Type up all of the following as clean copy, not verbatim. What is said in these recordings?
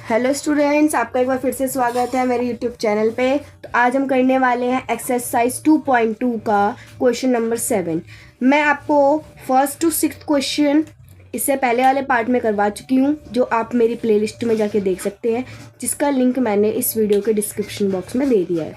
Hello students, आपका एक बार फिर से स्वागत है मेरे यूट्यूब चैनल पे। तो आज हम करने वाले हैं एक्सरसाइज 2.2 का क्वेश्चन नंबर 7। मैं आपको फर्स्ट टू सिक्स्थ क्वेश्चन इससे पहले वाले पार्ट में करवा चुकी हूँ, जो आप मेरी प्लेलिस्ट में जाके देख सकते हैं, जिसका लिंक मैंने इस वीडियो के डिस्क्रिप्शन बॉक्स में दे दिया है।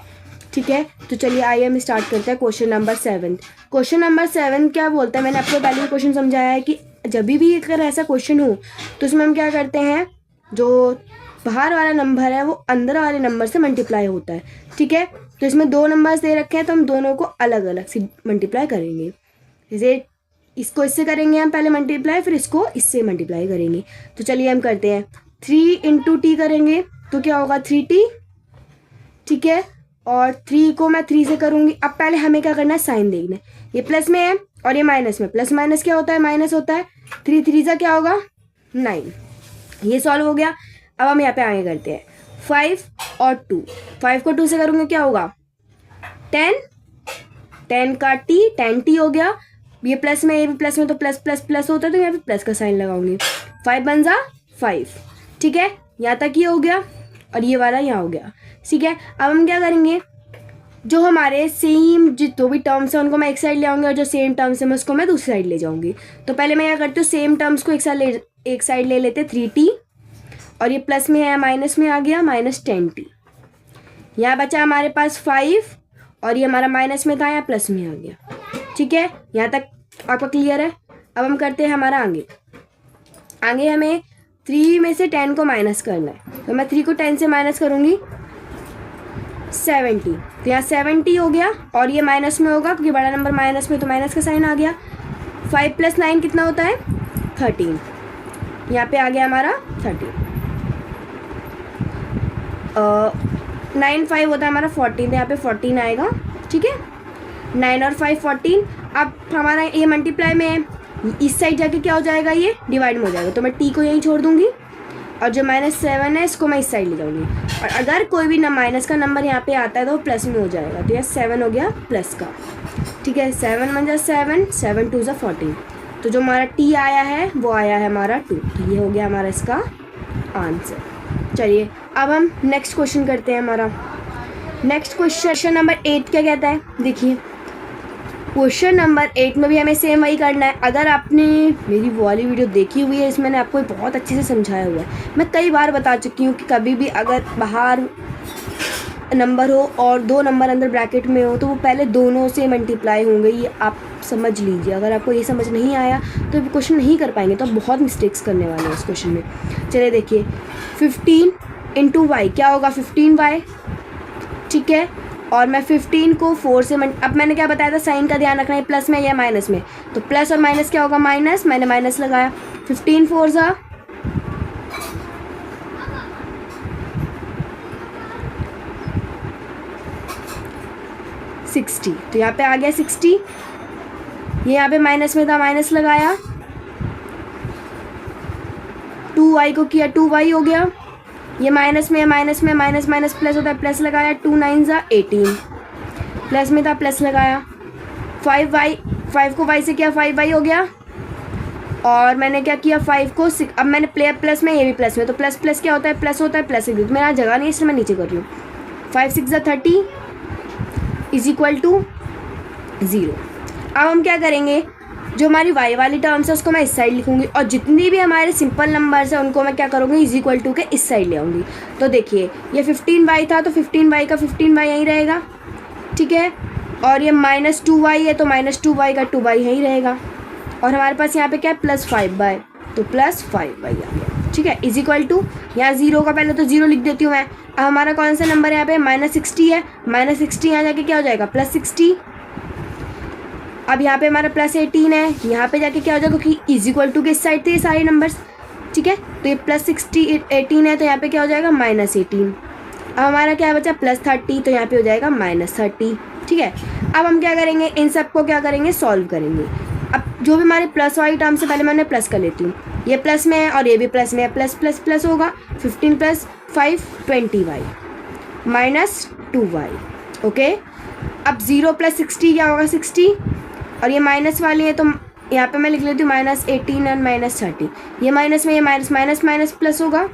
ठीक है, तो चलिए आइए हम स्टार्ट करते हैं क्वेश्चन नंबर 7। क्वेश्चन नंबर 7 क्या बोलता है, मैंने आपको पहले क्वेश्चन समझाया है कि जब भी अगर ऐसा क्वेश्चन हो तो उसमें हम क्या करते हैं, जो बाहर वाला नंबर है वो अंदर वाले नंबर से मल्टीप्लाई होता है। ठीक है, तो इसमें दो नंबर्स दे रखे हैं, तो हम दोनों को अलग अलग से मल्टीप्लाई करेंगे। जैसे इसको इससे करेंगे हम पहले मल्टीप्लाई, फिर इसको इससे मल्टीप्लाई करेंगे। तो चलिए हम करते हैं 3 इंटू टी करेंगे तो क्या होगा 3t। ठीक है, और 3 को मैं 3 से करूँगी। अब पहले हमें क्या करना है, साइन देखना है। ये प्लस में है और ये माइनस में, प्लस माइनस क्या होता है, माइनस होता है। 3 3 का क्या होगा 9। ये सॉल्व हो गया। अब हम यहाँ पे आगे करते हैं 5 और 2। 5 को 2 से करूँगे क्या होगा 10। 10 का t 10t हो गया। ये प्लस में, ये भी प्लस में, तो प्लस प्लस प्लस होता है, तो यहाँ पे प्लस का साइन लगाऊंगी। 5 बन जा 5। ठीक है, यहाँ तक ये हो गया और ये वाला यहाँ हो गया। ठीक है, अब हम क्या करेंगे, जो हमारे सेम जो भी टर्म्स हैं उनको मैं एक साइड ले आऊँगी, और जो सेम टर्म्स हैं मैं उसको मैं दूसरी साइड ले जाऊँगी। तो पहले मैं क्या करती हूँ, सेम टर्म्स को एक साइड ले लेते 3t, और ये प्लस में है माइनस में आ गया माइनस 10t। यहाँ बचा हमारे पास 5 और ये हमारा माइनस में था, यहाँ प्लस में आ गया। ठीक है, यहाँ तक आपका क्लियर है। अब हम करते हैं हमारा आगे हमें 3 में से 10 को माइनस करना है, तो मैं 3 को 10 से माइनस करूँगी 70। तो यहाँ 70 हो गया, और ये माइनस में होगा क्योंकि बड़ा नंबर माइनस में, तो माइनस का साइन आ गया। 5 + 9 कितना होता है 13। यहाँ पे आ गया हमारा 13। 9 5 होता है हमारा 14, तो यहाँ पे 14 आएगा। ठीक है, 9 और 5 14। अब हमारा ये मल्टीप्लाई में है, इस साइड जाके क्या हो जाएगा, ये डिवाइड में हो जाएगा, तो मैं t को यहीं छोड़ दूंगी, और जो -7 है इसको मैं इस साइड ले जाऊंगी। और अगर कोई भी माइनस का नंबर यहाँ पे आता है तो वो प्लस में हो जाएगा, तो यह 7 हो गया प्लस का। ठीक है, 7 बन जा 7, 7 2 = 14। तो जो हमारा t आया है वो आया है हमारा 2। तो ये हो गया हमारा इसका आंसर। चलिए अब हम नेक्स्ट क्वेश्चन करते हैं। हमारा नेक्स्ट क्वेश्चन नंबर 8 क्या कहता है, देखिए क्वेश्चन नंबर 8 में भी हमें सेम वही करना है। अगर आपने मेरी वो वाली वीडियो देखी हुई है, इसमें मैंने आपको बहुत अच्छे से समझाया हुआ है। मैं कई बार बता चुकी हूँ कि कभी भी अगर बाहर नंबर हो और 2 नंबर अंदर ब्रैकेट में हो तो वो पहले दोनों से मल्टीप्लाई होंगे, ये आप समझ लीजिए। अगर आपको ये समझ नहीं आया तो क्वेश्चन नहीं कर पाएंगे, तो आप बहुत मिस्टेक्स करने वाले हैं इस क्वेश्चन में। चलिए देखिए 15 × y क्या होगा 15y। ठीक है, और मैं 15 को 4 से अब मैंने क्या बताया था, साइन का ध्यान रखना है, प्लस में या माइनस में, तो प्लस और माइनस क्या होगा माइनस, मैंने माइनस लगाया। 15 4 = 60, तो यहाँ पे आ गया 60। ये यहाँ पे माइनस में था, माइनस लगाया। 2y को किया 2y हो गया। ये माइनस में है, माइनस में माइनस माइनस प्लस होता है, प्लस लगाया। 2 9 = 18, प्लस में था प्लस लगाया। 5 को y से किया 5y हो गया, और मैंने क्या किया 5 को 6, अब मैंने प्लस में, ये भी प्लस में, तो प्लस प्लस क्या होता है, प्लस होता है, प्लस एक। मेरा जगह नहीं है इसलिए मैं नीचे कर रही हूँ। 5 6 = 30 = 0। अब हम क्या करेंगे, जो हमारी y वाली टर्म्स है उसको मैं इस साइड लिखूंगी, और जितनी भी हमारे सिंपल नंबर्स हैं उनको मैं क्या करूँगी = के इस साइड ले आऊँगी। तो देखिए ये 15y था, तो 15y का 15y यहीं रहेगा। ठीक है, और ये -2y है, तो -2y का 2y यहीं रहेगा, और हमारे पास यहाँ पे क्या है +5y, तो +5y आ गया। ठीक है, = यहाँ 0 का पहले तो 0 लिख देती हूँ मैं। अब हमारा कौन सा नंबर है यहाँ पे -60 है, -60 यहाँ जाके क्या हो जाएगा +60। अब यहाँ पे हमारा +18 है, यहाँ पे जाके क्या हो जाएगा, क्योंकि = के इस साइड थे ये सारे नंबर्स। ठीक है, तो ये +18 है, तो यहाँ पे क्या हो जाएगा -18। अब हमारा क्या बचा +30, तो यहाँ पे हो जाएगा -30। ठीक है, अब हम क्या करेंगे, इन सबको क्या करेंगे सॉल्व करेंगे। अब जो भी हमारे प्लस वाली टर्म से पहले मैंने प्लस कर लेती हूँ, ये प्लस में है और ये भी प्लस में है, प्लस प्लस प्लस होगा। 15 + 5 20y -2y। ओके, अब 0 + 60 क्या होगा 60, और ये माइनस वाली है तो यहाँ पे मैं लिख लेती हूँ -18 और -30। ये माइनस में ये माइनस माइनस माइनस प्लस होगा,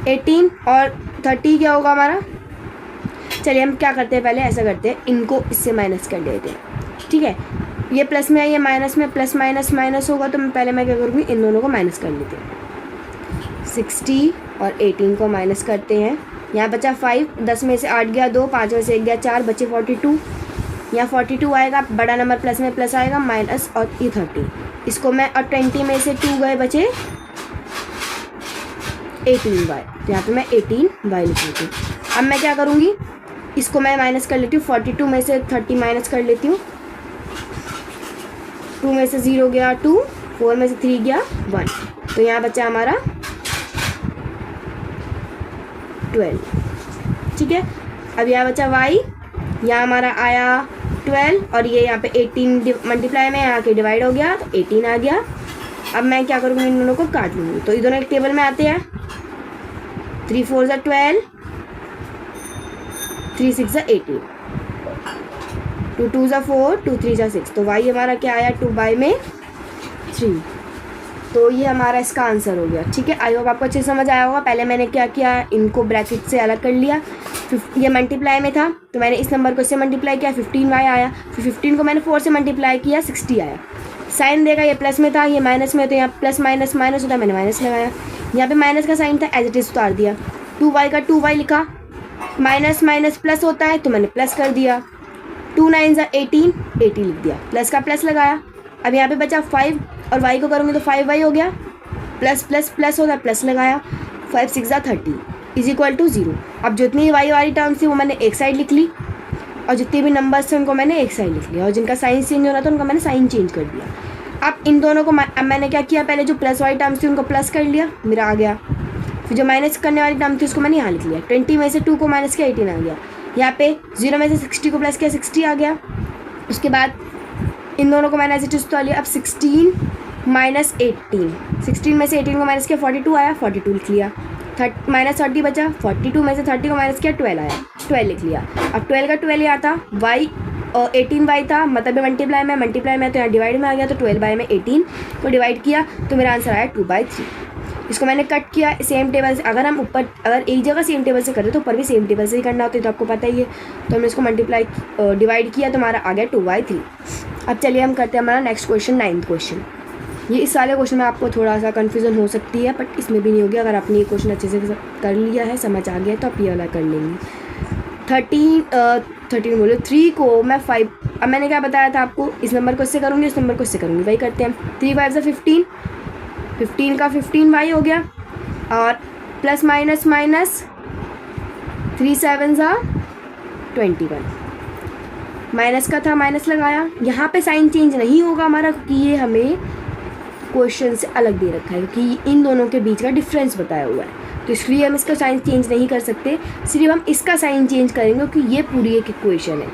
18 और 30 क्या होगा हमारा। चलिए हम क्या करते हैं, पहले ऐसा करते हैं, इनको इससे माइनस कर लेते हैं। ठीक है, ये प्लस में है, ये माइनस में, प्लस माइनस माइनस होगा, तो पहले मैं क्या करूँगी, इन दोनों को माइनस कर लेते हैं। 60 और 18 को माइनस करते हैं। यहाँ बचा 5, 10 में से 8 गया 2, 5 में से 1 गया 4, बचे 42। यहाँ 42 आएगा, बड़ा नंबर प्लस में प्लस आएगा, माइनस और ये 30, इसको मैं, और 20 में से 2 गए, बचे 18y, तो यहाँ पे मैं 18y लिख लेती हूँ। अब मैं क्या करूँगी, इसको मैं माइनस कर लेती हूँ, 42 में से 30 माइनस कर लेती हूँ। 2 में से 0 गया 2, 4 में से 3 गया 1, तो यहाँ बचा हमारा 12। ठीक है, अब यहाँ बचा y, यहाँ हमारा आया 12 और ये यहाँ पे 18 मल्टीप्लाई में यहाँ के डिवाइड हो गया, तो 18 आ गया। अब मैं क्या करूँगी, इन दोनों को काट लूँगी, तो ये दोनों एक टेबल में आते हैं। 3 4 ज़ा 12, 3 6 ज़ा 18, 2 2 ज़ा 4, 2 3 ज़ा 6, तो y हमारा क्या आया, 2y में 3। तो ये हमारा इसका आंसर हो गया। ठीक है, आई होप आपको अच्छे समझ आया होगा। पहले मैंने क्या किया, इनको ब्रैकेट से अलग कर लिया, ये मल्टीप्लाई में था तो मैंने इस नंबर को इससे मल्टीप्लाई किया, 15y आया, फिर 15 को मैंने 4 से मल्टीप्लाई किया, 60 आया। साइन देगा, ये प्लस में था, ये माइनस में, तो यहाँ प्लस माइनस माइनस होता है, मैंने माइनस लगाया। यहाँ पे माइनस का साइन था, एज इट इज उतार दिया। 2y का 2y लिखा, माइनस माइनस प्लस होता है तो मैंने प्लस कर दिया। 2 9 ज़ा 18, 80 लिख दिया, प्लस का प्लस लगाया। अब यहाँ पे बचा 5 और y को करूँगी तो 5y हो गया, प्लस प्लस प्लस होता है, प्लस लगाया। 5 6 ज़ा 30 इज इक्वल टू 0। अब जितनी y वाली टर्म्स थी वो मैंने एक साइड लिख ली, और जितने भी नंबर्स थे उनको मैंने एक साइड लिख लिया, और जिनका साइन चेंज हो रहा था उनका मैंने साइन चेंज कर दिया। अब इन दोनों को अब मैंने क्या किया, पहले जो प्लस वाली टर्म्स थी उनको प्लस कर लिया, मेरा आ गया। फिर जो माइनस करने वाली टर्म थी उसको मैंने यहाँ लिख लिया। 20 में से 2 को माइनस किया, 18 आ गया। यहाँ पे 0 में से 60 को प्लस किया, 60 आ गया। उसके बाद इन दोनों को मैंने एज इट इज उतार लिया। अब 16 माइनस 18, 16 में से 18 को माइनस किया, 42 आया, 42 लिख लिया। माइनस 30 बचा, 42 में से 30 को माइनस किया, 12 आया, 12 लिख लिया। अब 12 का 12 यहाँ था, y और 18y था, मतलब मल्टीप्लाई में तो यहाँ डिवाइड में आ गया, तो 12 में 18 को डिवाइड किया, तो मेरा आंसर आया 2/3। इसको मैंने कट किया सेम टेबल से। अगर हम ऊपर, अगर एक जगह सेम टेबल से करें तो ऊपर भी सेम टेबल से ही करना होता है, तो आपको पता ही है। तो हमने इसको मल्टीप्लाई डिवाइड किया, तो हमारा आ गया 2/3। अब चलिए हम करते हैं हमारा नेक्स्ट क्वेश्चन, 9th क्वेश्चन। ये इस वाले क्वेश्चन में आपको थोड़ा सा कन्फ्यूज़न हो सकती है, बट इसमें भी नहीं होगी। अगर आपने ये क्वेश्चन अच्छे से कर लिया है, समझ आ गया, तो आप ये वाला कर लेंगे। 13 बोले 3 को मैं 5, अब मैंने क्या बताया था आपको, इस नंबर को इससे करूँगी, इस नंबर को इससे करूँगी, वही करते हैं। 3 5 ज़ा 15, 15 का 15y हो गया, और प्लस माइनस माइनस 3 7 ज़ा 21, माइनस का था, माइनस लगाया। यहाँ पे साइन चेंज नहीं होगा हमारा, क्योंकि ये हमें क्वेश्चन से अलग दे रखा है, क्योंकि इन दोनों के बीच का डिफरेंस बताया हुआ है, तो इसलिए हम इसका साइन चेंज नहीं कर सकते। सिर्फ हम इसका साइन चेंज करेंगे, क्योंकि ये पूरी एक इक्वेशन है।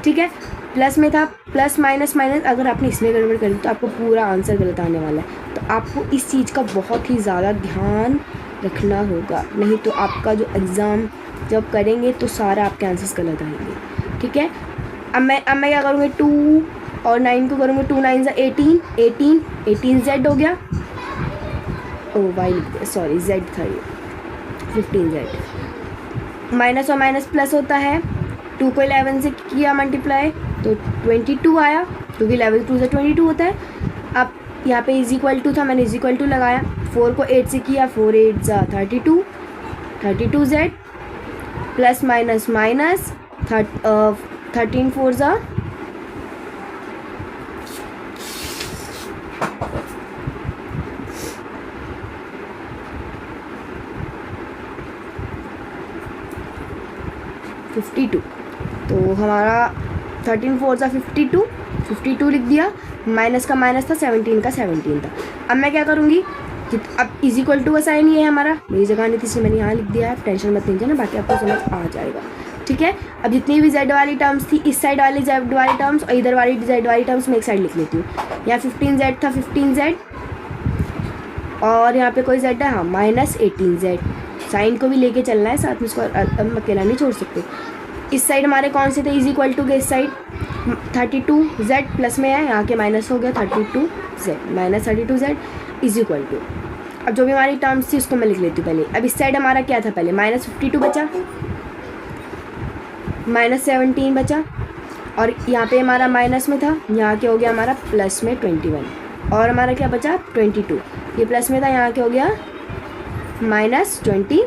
ठीक है, प्लस में था, प्लस माइनस माइनस, अगर आपने इसमें गड़बड़ करी तो आपको पूरा आंसर गलत आने वाला है। तो आपको इस चीज़ का बहुत ही ज़्यादा ध्यान रखना होगा, नहीं तो आपका जो एग्ज़ाम जब करेंगे तो सारा आपके आंसर्स गलत आएंगे। ठीक है, अब मैं क्या करूँगी, 2 और 9 को करूँगी, 2 9 ज़ा 18, 18 z हो गया, ओ वाई लिख दिया, सॉरी z था ये, 15 z। माइनस और माइनस प्लस होता है, 2 को 11 से किया मल्टीप्लाई, तो 22 आया, क्योंकि 11 2 से 22 होता है। अब यहाँ पे इज इक्वल टू था, मैंने इज इक्वल टू लगाया। 4 को 8 से किया, 4 8 ज़ा 32, 32 z, प्लस माइनस माइनस 13 4 ज़ा 52, तो हमारा 13 4 ज़ा 52 लिख दिया। माइनस का माइनस था, 17 का 17 था। अब मैं क्या करूँगी, अब इज इक्वल टू का साइन ये है हमारा, मेरी जगह नहीं थी इसलिए मैंने यहाँ लिख दिया है, टेंशन मत लीजिए ना, बाकी आपको समझ आ जाएगा। ठीक है, अब जितनी भी z वाली टर्म्स थी, इस साइड वाली z वाली टर्म्स और इधर वाली z वाली टर्म्स मैं एक साइड लिख लेती हूँ। यहाँ 15z था, 15z, और यहाँ पे कोई z है, हाँ माइनस 18z। साइन को भी लेके चलना है साथ में, इसको हम अकेला नहीं छोड़ सकते। इस साइड हमारे कौन से थे, इज इक्वल टू के इस साइड 32z प्लस में है, यहाँ के माइनस हो गया 32z, minus 32z is equal to अब जो भी हमारी टर्म्स थी उसको मैं लिख लेती हूँ पहले। अब इस साइड हमारा क्या था पहले, -52 बचा, -17 बचा, और यहाँ पे हमारा माइनस में था, यहाँ के हो गया हमारा प्लस में 21, और हमारा क्या बचा 22, ये प्लस में था, यहाँ के हो गया -22।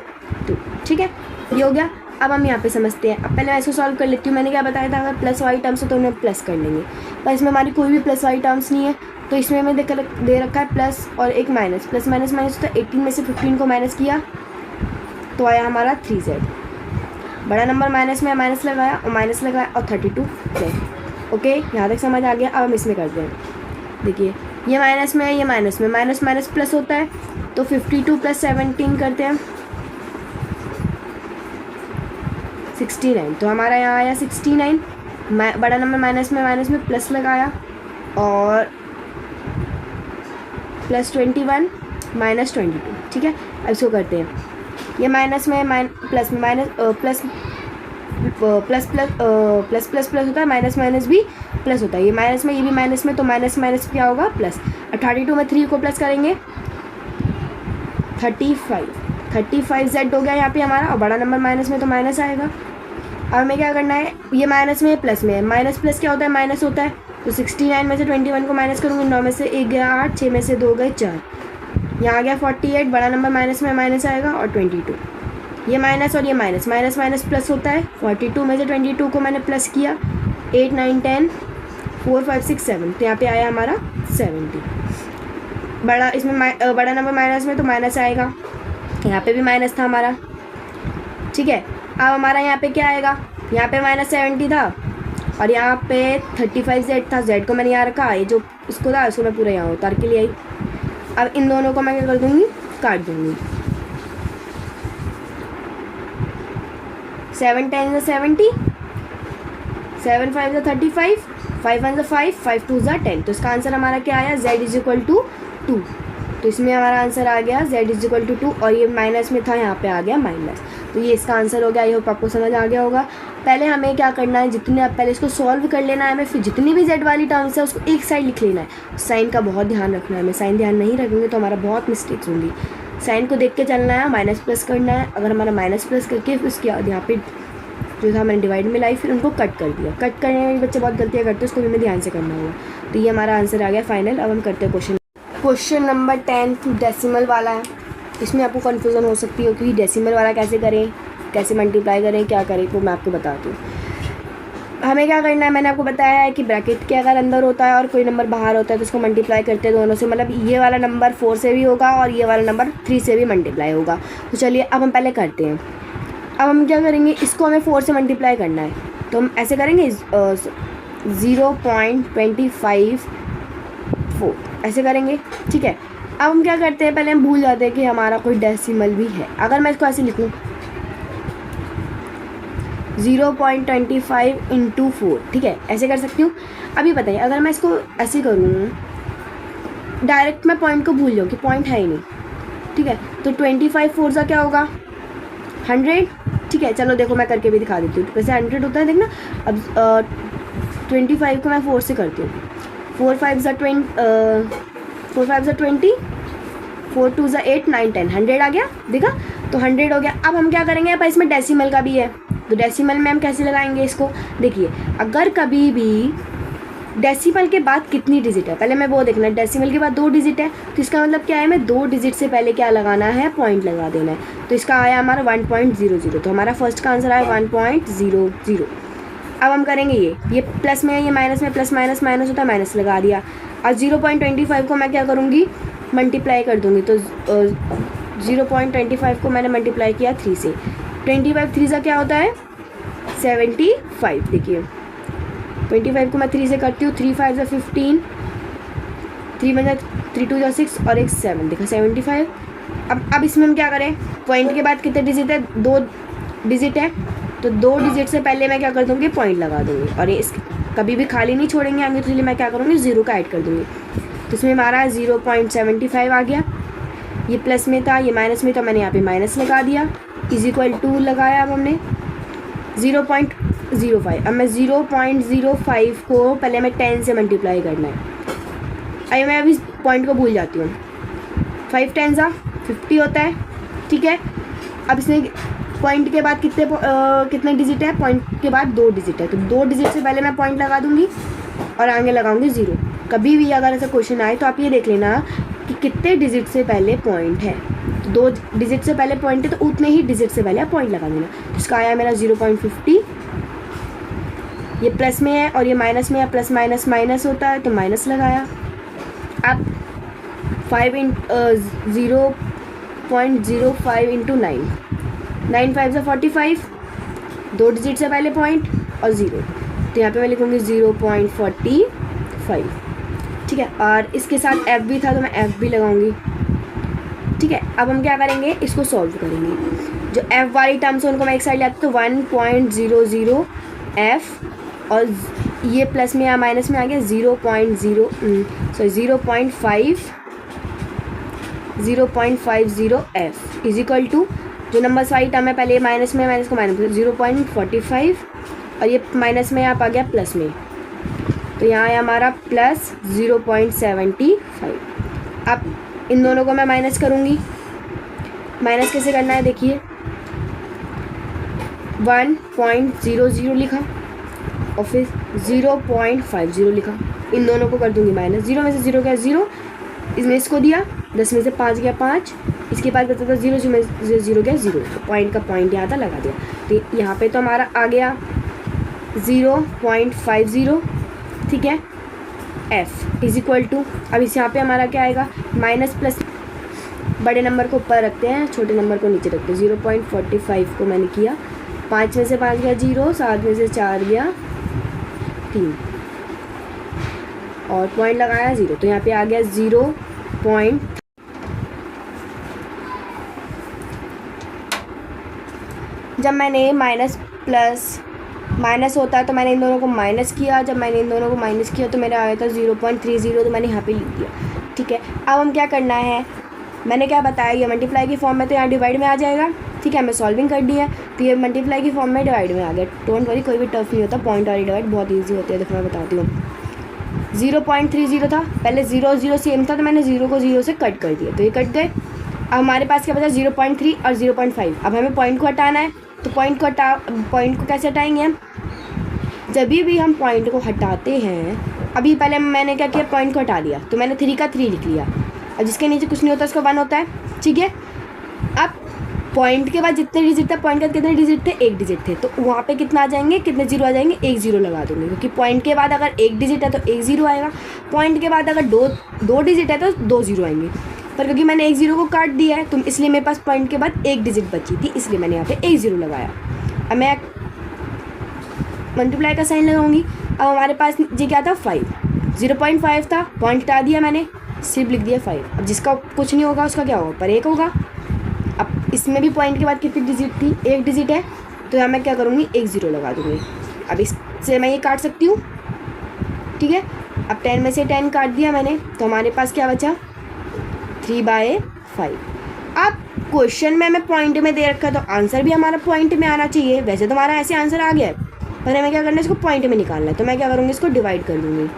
ठीक है, ये हो गया। अब हम यहाँ पे समझते हैं। अब पहले मैं इसको सॉल्व कर लेती हूँ। मैंने क्या बताया था, अगर प्लस वाली टर्म्स हो तो उन्हें प्लस कर लेंगे, पर इसमें हमारी कोई भी प्लस वाली टर्म्स नहीं है, तो इसमें हमें दे रखा है प्लस और एक माइनस, प्लस माइनस माइनस, तो 18 में से 15 को माइनस किया तो आया हमारा 3z। बड़ा नंबर माइनस में माइनस लगाया और माइनस लगाया और 32z। ओके, यहाँ तक समझ आ गया। अब हम इसमें करते हैं। देखिए, ये माइनस में है, ये माइनस में, माइनस माइनस प्लस होता है, तो 52 + 17 करते हैं 69, तो हमारा यहाँ आया 69। बड़ा नंबर माइनस में प्लस लगाया और +21 -22। ठीक है, अब इसको करते हैं। ये माइनस में प्लस में माइनस प्लस होता है, माइनस माइनस भी प्लस होता है, ये माइनस में, ये भी माइनस में, तो माइनस माइनस क्या होगा प्लस। 32 में 3 को प्लस करेंगे 35z हो गया यहाँ पे हमारा, और बड़ा नंबर माइनस में तो माइनस आएगा। अब हमें क्या करना है, ये माइनस में प्लस में है, माइनस प्लस क्या होता है, माइनस होता है, तो 69 में से 21 को माइनस करूँगी, 9 में से 1 गया 8, 6 में से 2 गए 4, यहाँ आ गया 48, बड़ा नंबर माइनस में माइनस आएगा, और 22, ये माइनस और ये माइनस, माइनस माइनस प्लस होता है, 42 में से 22 को मैंने प्लस किया, 8 9 10 4 5 6 7, तो यहाँ पे आया हमारा 70। बड़ा इसमें बड़ा नंबर माइनस में तो माइनस आएगा, यहाँ पे भी माइनस था हमारा। ठीक है, अब हमारा यहाँ पे क्या आएगा, यहाँ पे -70 था और यहाँ पे 35z था, z को मैंने यहाँ रखा, ये जो इसको था उसको मैं पूरा यहाँ उतार के लिए आई। अब इन दोनों को मैं क्या कर दूँगी, काट दूँगी। 7 10 70, 7 5 35, 5 1 5, 5 2 10, तो इसका आंसर हमारा क्या आया, z = 2। तो इसमें हमारा आंसर आ गया z = 2, और ये माइनस में था, यहाँ पे आ गया माइनस, तो ये इसका आंसर हो गया। आई होप आपको समझ आ गया होगा। पहले हमें क्या करना है, जितने आप पहले इसको सॉल्व कर लेना है हमें, फिर जितनी भी z वाली टर्म्स है उसको एक साइड लिख लेना है। साइन का बहुत ध्यान रखना है हमें, साइन ध्यान नहीं रखेंगे तो हमारा बहुत मिस्टेक्स होंगी। साइन को देख के चलना है, माइनस प्लस करना है। अगर हमारा माइनस प्लस करके फिर उसके बाद यहाँ पे जो था मैंने डिवाइड में लाई, फिर उनको कट कर दिया। कट करने में बच्चे बहुत गलतियाँ करते हैं, उसको भी हमें ध्यान से करना होगा। तो ये हमारा आंसर आ गया फाइनल। अब हम करते हैं क्वेश्चन नंबर 10 डेसिमल वाला है। इसमें आपको कन्फ्यूज़न हो सकती है कि डेसिमल वाला कैसे करें, कैसे मल्टीप्लाई करें, क्या करें, तो मैं आपको बताती हूँ। हमें क्या करना है, मैंने आपको बताया है कि ब्रैकेट के अगर अंदर होता है और कोई नंबर बाहर होता है तो उसको मल्टीप्लाई करते हैं दोनों से, मतलब ये वाला नंबर 4 से भी होगा और ये वाला नंबर 3 से भी मल्टीप्लाई होगा। तो चलिए अब हम पहले करते हैं। अब हम क्या करेंगे, इसको हमें 4 से मल्टीप्लाई करना है, तो हम ऐसे करेंगे 0.254 ऐसे करेंगे। ठीक है, अब हम क्या करते हैं, पहले हम भूल जाते हैं कि हमारा कोई डेसिमल भी है। अगर मैं इसको ऐसे लिखूँ 0.25 × 4, ठीक है, ऐसे कर सकती हूँ। अभी बताइए अगर मैं इसको ऐसे करूँ डायरेक्ट, मैं पॉइंट को भूल जाऊँ कि पॉइंट है ही नहीं। ठीक है, तो 25 4 का क्या होगा 100। ठीक है, चलो देखो मैं करके भी दिखा देती हूँ। वैसे 100 होता है, देखना। अब 25 को मैं 4 से करती हूँ। 4 5 = 20, 4 5 = 20, 4 2 = 8 9 10, 100 आ गया, देखा। तो 100 हो गया। अब हम क्या करेंगे, पर इसमें डेसिमल का भी है, तो डेसिमल में हम कैसे लगाएंगे इसको। देखिए, अगर कभी भी डेसिमल के बाद कितनी डिजिट है, पहले मैं वो देखना है। डेसिमल के बाद 2 डिजिट है, तो इसका मतलब क्या है, हमें 2 डिजिट से पहले क्या लगाना है, पॉइंट लगा देना है। तो इसका आया हमारा 1.00, तो हमारा फर्स्ट का आंसर आया 1.00। अब हम करेंगे ये प्लस में है, ये माइनस में, प्लस माइनस माइनस होता है, माइनस लगा दिया। और 0.25 को मैं क्या करूँगी, मल्टीप्लाई कर दूँगी। तो 0.25 को मैंने मल्टीप्लाई किया 3 से। 25 3 का क्या होता है 75। देखिए 25 को मैं 3 से करती हूँ, 3 5 = 15, 3 1 3 2 = 6 और एक 7, देखा 75। अब इसमें हम क्या करें, पॉइंट के बाद कितने डिजिट है, 2 डिजिट है, तो 2 डिजिट से पहले मैं क्या कर दूँगी, पॉइंट लगा दूँगी। और ये कभी भी खाली नहीं छोड़ेंगे आगे, तो इसलिए मैं क्या करूँगी, 0 का ऐड कर दूँगी। तो इसमें हमारा 0.75 आ गया। ये प्लस में था, ये माइनस में था, मैंने यहाँ पे माइनस लगा दिया, = लगाया। अब हमने 0.05, अब मैं 0.05 को पहले मैं 10 से मल्टीप्लाई करना है। अभी मैं अभी पॉइंट को भूल जाती हूँ। 5 10 = 50 होता है, ठीक है। अब इसमें पॉइंट के बाद कितने डिजिट है, पॉइंट के बाद 2 डिजिट है, तो 2 डिजिट से पहले मैं पॉइंट लगा दूंगी और आगे लगाऊंगी 0। कभी भी अगर ऐसा क्वेश्चन आए तो आप ये देख लेना कि कितने डिजिट से पहले पॉइंट है, तो 2 डिजिट से पहले पॉइंट है तो उतने ही डिजिट से पहले आप पॉइंट लगा देना। इसका आया मेरा 0.50, ये प्लस में है और ये माइनस में है, प्लस माइनस माइनस होता है तो माइनस लगाया। अब 0.05 इंटू 9, 9 5 से 45, 2 डिजिट से पहले पॉइंट और 0, तो यहाँ पे मैं लिखूँगी 0.45, ठीक है। और इसके साथ f भी था तो मैं f भी लगाऊंगी, ठीक है। अब हम क्या करेंगे, इसको सॉल्व करेंगे। जो f वाली टर्म्स है उनको मैं एक साइड लाती तो 1.00 f और ये प्लस में या माइनस में आ गया 0.50 f इज इक्वल टू, जो नंबर्स वाली टर्म है पहले ये माइनस में, माइनस को माइनस में 0.45 और ये माइनस में आप आ गया प्लस में, तो यहाँ है हमारा प्लस 0.75। अब इन दोनों को मैं माइनस करूँगी। माइनस कैसे करना है देखिए, 1.00 लिखा और फिर 0.50 लिखा, इन दोनों को कर दूँगी माइनस। 0 में से 0 गया 0, इसमें इसको दिया 10 में से 5 गया 5, इसके बाद बचा था 0, 0 में 0 गया 0, तो पॉइंट का पॉइंट यहाँ था लगा दिया। तो यहाँ पे तो हमारा आ गया 0.50, ठीक है। f इज इक्वल टू, अब इस यहाँ पे हमारा क्या आएगा, माइनस प्लस, बड़े नंबर को ऊपर रखते हैं, छोटे नंबर को नीचे रखते हैं। 0.45 को मैंने किया, 5 में से 5 गया 0, 7 में से 4 गया 3 और पॉइंट लगाया 0, तो यहाँ पे आ गया 0. जब मैंने माइनस प्लस माइनस होता है तो मैंने इन दोनों को माइनस किया, जब मैंने इन दोनों को माइनस किया तो मेरा आया था 0.30, तो मैंने यहाँ पे लिख दिया, ठीक है। अब हम क्या करना है, मैंने क्या बताया, ये मल्टीप्लाई की फॉर्म में तो यहाँ डिवाइड में आ जाएगा, ठीक है। मैं सॉल्विंग कर दी है तो ये मल्टीप्लाई की फॉर्म में डिवाइड में आ गया। डोंट वरी, कोई भी टफ नहीं होता, पॉइंट और डिवाइड बहुत ईजी होती है। देखो मैं बताती हूँ, 0.30 था, पहले 0 0 सेम था तो मैंने 0 को 0 से कट कर दिया, तो ये कट गए। अब हमारे पास क्या बचा, 0.3 और 0.5। अब हमें पॉइंट को हटाना है, तो पॉइंट को कैसे हटाएंगे हम, जब भी हम पॉइंट को हटाते हैं, अभी पहले मैंने क्या किया, पॉइंट को हटा दिया तो मैंने 3 का 3 लिख लिया, अब जिसके नीचे कुछ नहीं होता उसका 1 होता है, ठीक है। अब पॉइंट के बाद जितने डिजिट थे, पॉइंट के बाद कितने डिजिट थे, 1 डिजिट थे, तो वहाँ पे कितना आ जाएंगे, कितने जीरो आ जाएंगे, 1 0 लगा दूँगी, क्योंकि पॉइंट के बाद अगर 1 डिजिट है तो 1 0 आएगा, पॉइंट के बाद अगर दो डिजिट है तो 2 0 आएंगे। पर क्योंकि मैंने 1 0 को काट दिया है तो इसलिए मेरे पास पॉइंट के बाद 1 डिजिट बची थी, इसलिए मैंने यहाँ पे 1 0 लगाया। अब मैं मल्टीप्लाई का साइन लगाऊंगी। अब हमारे पास ये क्या था, 5, 0.5 था, पॉइंट हटा दिया मैंने, सिर्फ लिख दिया 5। अब जिसका कुछ नहीं होगा उसका क्या होगा, पर 1 होगा। अब इसमें भी पॉइंट के बाद कितनी डिजिट थी, 1 डिजिट है, तो यहाँ मैं क्या करूँगी, 1 0 लगा दूँगी। अब इससे मैं ये काट सकती हूँ, ठीक है। अब 10 में से 10 काट दिया मैंने, तो हमारे पास क्या बचा, 3/5। अब क्वेश्चन में हमें पॉइंट में दे रखा है तो आंसर भी हमारा पॉइंट में आना चाहिए। वैसे तो हमारा ऐसे आंसर आ गया है, पर हमें क्या करना है, इसको पॉइंट में निकालना है, तो मैं क्या करूँगी, इसको डिवाइड कर दूँगी।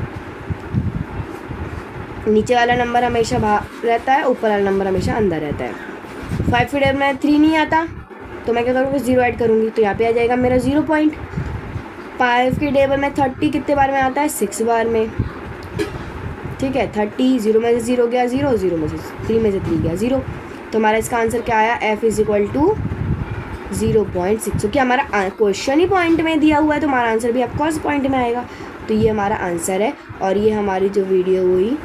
नीचे वाला नंबर हमेशा बाहर रहता है, ऊपर वाला नंबर हमेशा अंदर रहता है। 5 के टेबल में 3 नहीं आता तो मैं क्या करूँगी, 0 ऐड करूँगी, तो यहाँ पे आ जाएगा मेरा 0 पॉइंट। 5 के टेबल में 30 कितने बार में आता है, 6 बार में, ठीक है। 30, 0 में से 0 गया 0, 0 में से 3 में से 3 गया 0, तो हमारा इसका आंसर क्या आया, f इज इक्वल टू 0.6। क्योंकि हमारा क्वेश्चन ही पॉइंट में दिया हुआ है तो हमारा आंसर भी ऑफकोर्स पॉइंट में आएगा। तो ये हमारा आंसर है और ये हमारी जो वीडियो हुई